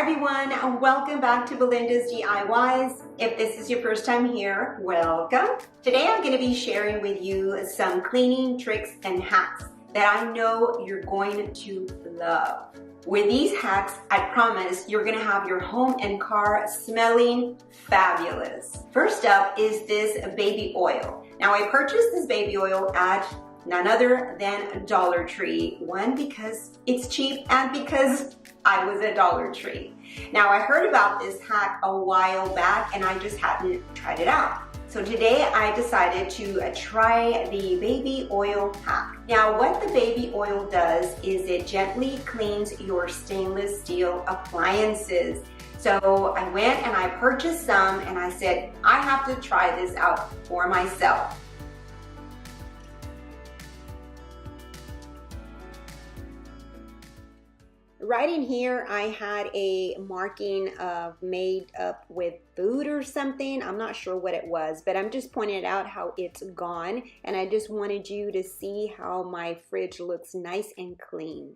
everyone, and welcome back to Belinda's DIYs. If this is your first time here, welcome. Today I'm going to be sharing with you some cleaning tricks and hacks that I know you're going to love. With these hacks, I promise you're going to have your home and car smelling fabulous. First up is this baby oil. Now I purchased this baby oil at none other than Dollar Tree. One, because it's cheap, and because I was at Dollar Tree. Now I heard about this hack a while back and I just hadn't tried it out. So today I decided to try the baby oil hack. Now what the baby oil does is it gently cleans your stainless steel appliances. So I went and I purchased some and I said, I have to try this out for myself. Right in here, I had a marking of made up with food or something. I'm not sure what it was, but I'm just pointing out how it's gone. And I just wanted you to see how my fridge looks nice and clean.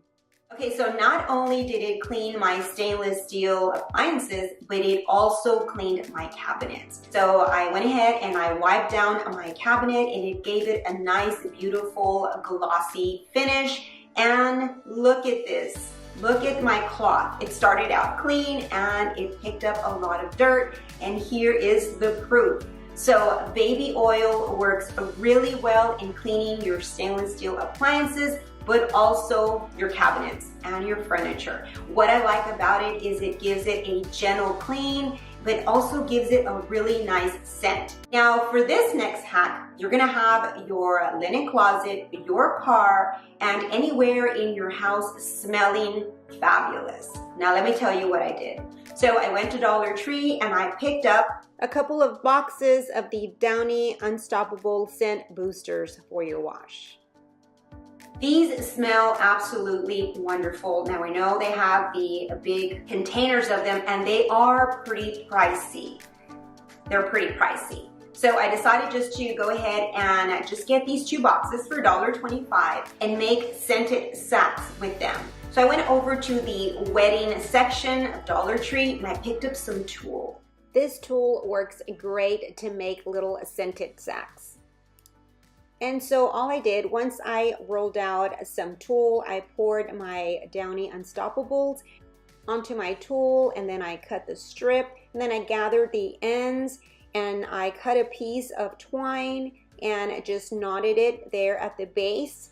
Okay, so not only did it clean my stainless steel appliances, but it also cleaned my cabinets. So I went ahead and I wiped down my cabinet and it gave it a nice, beautiful, glossy finish. And look at this. Look at my cloth. It started out clean and it picked up a lot of dirt, and here is the proof. So baby oil works really well in cleaning your stainless steel appliances, but also your cabinets and your furniture. What I like about it is it gives it a gentle clean, but also gives it a really nice scent. Now for this next hack, you're gonna have your linen closet, your car, and anywhere in your house smelling fabulous. Now let me tell you what I did. So I went to Dollar Tree and I picked up a couple of boxes of the Downy Unstoppable Scent Boosters for your wash. These smell absolutely wonderful. Now I know they have the big containers of them and they are pretty pricey. They're pretty pricey. So I decided just to go ahead and just get these two boxes for $1.25 and make scented sacks with them. So I went over to the wedding section of Dollar Tree and I picked up some tulle. This tulle works great to make little scented sacks. And so all I did, once I rolled out some tulle, I poured my Downy Unstoppables onto my tulle, and then I cut the strip, and then I gathered the ends, and I cut a piece of twine and just knotted it there at the base.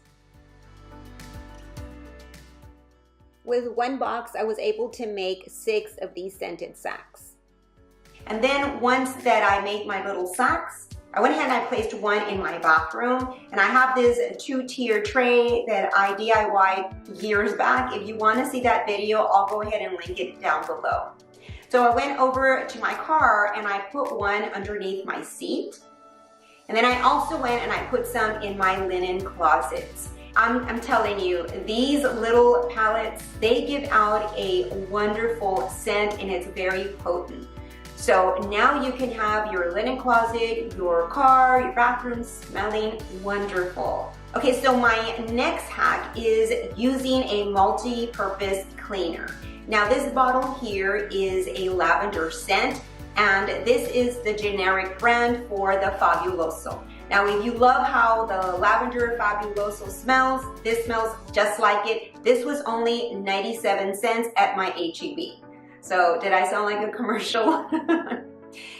With one box, I was able to make 6 of these scented sacks. And then once that I made my little sacks, I went ahead and I placed one in my bathroom, and I have this 2-tier tray that I DIY'd years back. If you want to see that video, I'll go ahead and link it down below. So I went over to my car and I put one underneath my seat. And then I also went and I put some in my linen closets. I'm telling you, these little palettes, they give out a wonderful scent and it's very potent. So now you can have your linen closet, your car, your bathroom smelling wonderful. Okay, so my next hack is using a multi-purpose cleaner. Now this bottle here is a lavender scent, and this is the generic brand for the Fabuloso. Now if you love how the lavender Fabuloso smells, this smells just like it. This was only 97 cents at my H-E-B. So did I sound like a commercial?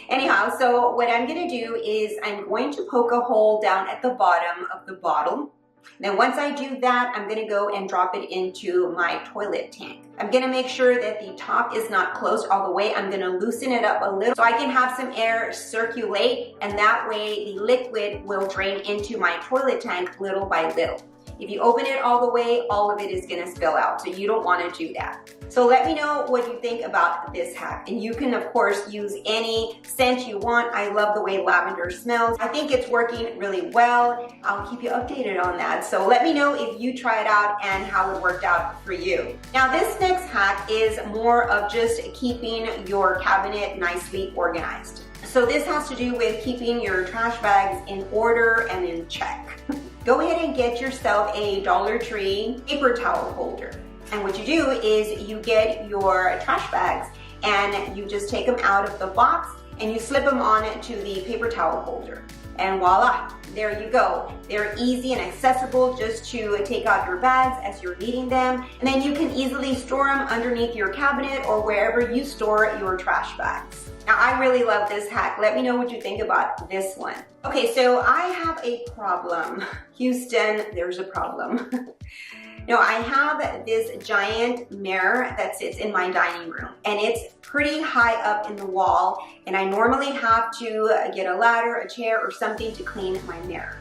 Anyhow, so what I'm gonna do is I'm going to poke a hole down at the bottom of the bottle. Then once I do that, I'm gonna go and drop it into my toilet tank. I'm gonna make sure that the top is not closed all the way. I'm gonna loosen it up a little so I can have some air circulate, and that way the liquid will drain into my toilet tank little by little. If you open it all the way, all of it is gonna spill out, so you don't wanna do that. So let me know what you think about this hack. And you can, of course, use any scent you want. I love the way lavender smells. I think it's working really well. I'll keep you updated on that. So let me know if you try it out and how it worked out for you. Now this next hack is more of just keeping your cabinet nicely organized. So this has to do with keeping your trash bags in order and in check. Go ahead and get yourself a Dollar Tree paper towel holder. And what you do is you get your trash bags and you just take them out of the box and you slip them on to the paper towel holder. And voila, there you go. They're easy and accessible just to take out your bags as you're needing them. And then you can easily store them underneath your cabinet or wherever you store your trash bags. Now, I really love this hack. Let me know what you think about this one. Okay, so I have a problem. Houston, there's a problem. No, I have this giant mirror that sits in my dining room and it's pretty high up in the wall, and I normally have to get a ladder, a chair, or something to clean my mirror.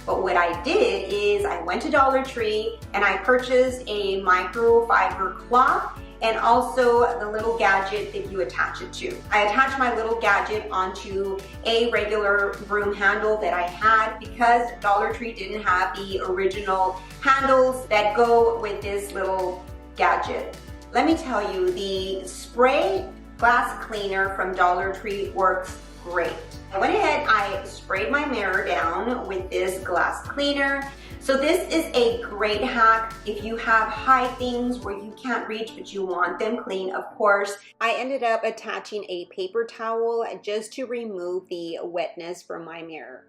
But what I did is I went to Dollar Tree and I purchased a microfiber cloth and also the little gadget that you attach it to. I attached my little gadget onto a regular broom handle that I had because Dollar Tree didn't have the original handles that go with this little gadget. Let me tell you, the spray glass cleaner from Dollar Tree works great. I went ahead, I sprayed my mirror down with this glass cleaner. So this is a great hack if you have high things where you can't reach but you want them clean, of course. I ended up attaching a paper towel just to remove the wetness from my mirror.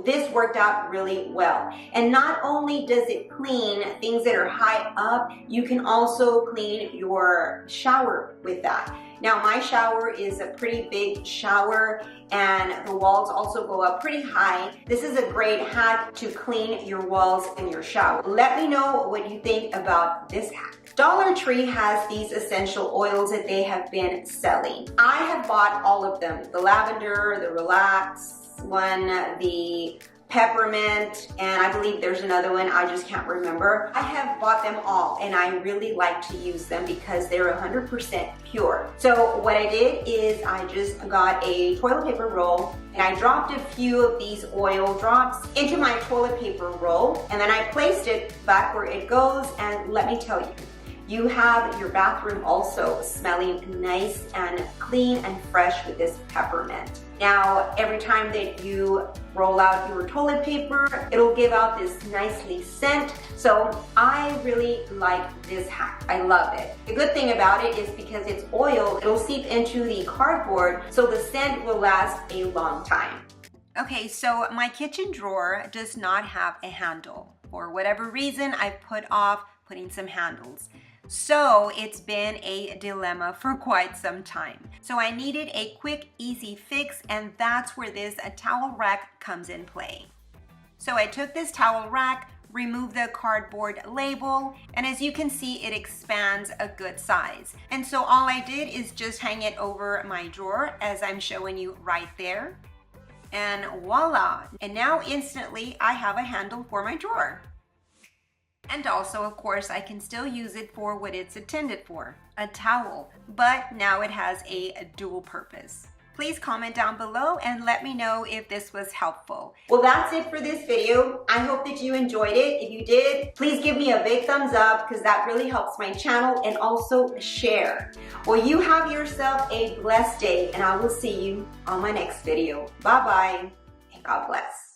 This worked out really well. And not only does it clean things that are high up, you can also clean your shower with that. Now, my shower is a pretty big shower and the walls also go up pretty high. This is a great hack to clean your walls in your shower. Let me know what you think about this hack. Dollar Tree has these essential oils that they have been selling. I have bought all of them. The lavender, the relax one, the peppermint, and I believe there's another one, I just can't remember. I have bought them all and I really like to use them because they're 100% pure. So what I did is I just got a toilet paper roll and I dropped a few of these oil drops into my toilet paper roll, and then I placed it back where it goes, and let me tell you, you have your bathroom also smelling nice and clean and fresh with this peppermint. Now, every time that you roll out your toilet paper, it'll give out this nicely scent. So I really like this hack. I love it. The good thing about it is because it's oil, it'll seep into the cardboard, so the scent will last a long time. Okay, so my kitchen drawer does not have a handle. For whatever reason, I've put off putting some handles. So it's been a dilemma for quite some time. So I needed a quick, easy fix, and that's where this towel rack comes in play. So I took this towel rack, removed the cardboard label, and as you can see, it expands a good size. And so all I did is just hang it over my drawer as I'm showing you right there. And voila! And now instantly I have a handle for my drawer. And also, of course, I can still use it for what it's intended for, a towel, but now it has a dual purpose. Please comment down below and let me know if this was helpful. Well, that's it for this video. I hope that you enjoyed it. If you did, please give me a big thumbs up because that really helps my channel, and also share. Well, you have yourself a blessed day, and I will see you on my next video. Bye-bye, and God bless.